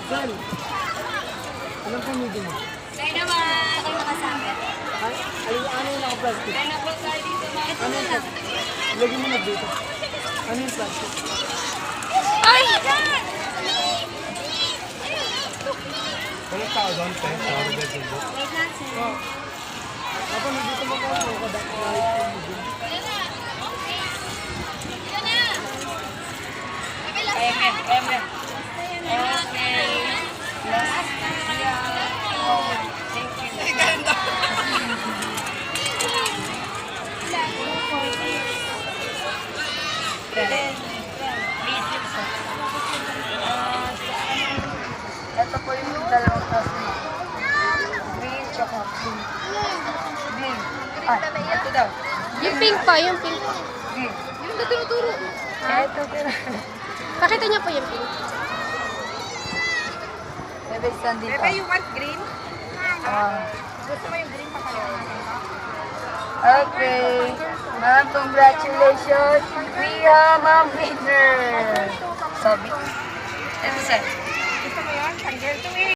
Sal, ilang pamili mo? Kaya naman. Ako yung nakasama. Ay, ano yung naka-plastic? Kaya na po tayo dito mga ito Ano na yung lang. plastic? Lagyan mo na dito. Ano yung plastic? Ay! Walang tao doon, te. Tao na dito. Wait lang, sir. Ako nandito mo ka ako kadak kahit mo din. Kaya mo yan, kaya mo yan. Okay. Last Thank you. Ito po yung dalawang taas mo. Green, tsaka pink. Green. Ah, ito daw. Yung pink pa, yung pink. Green. Yung na tinuturo. Ito, pero... Pakita niya po yung pink. Bebe, stand dito. Bebe, you want green? Gusto mo yung green pa kayo? Okay. Ma'am, congratulations. We have a winner. Sabi. Ito, sir. Gusto mo yun? Tanggel to eh.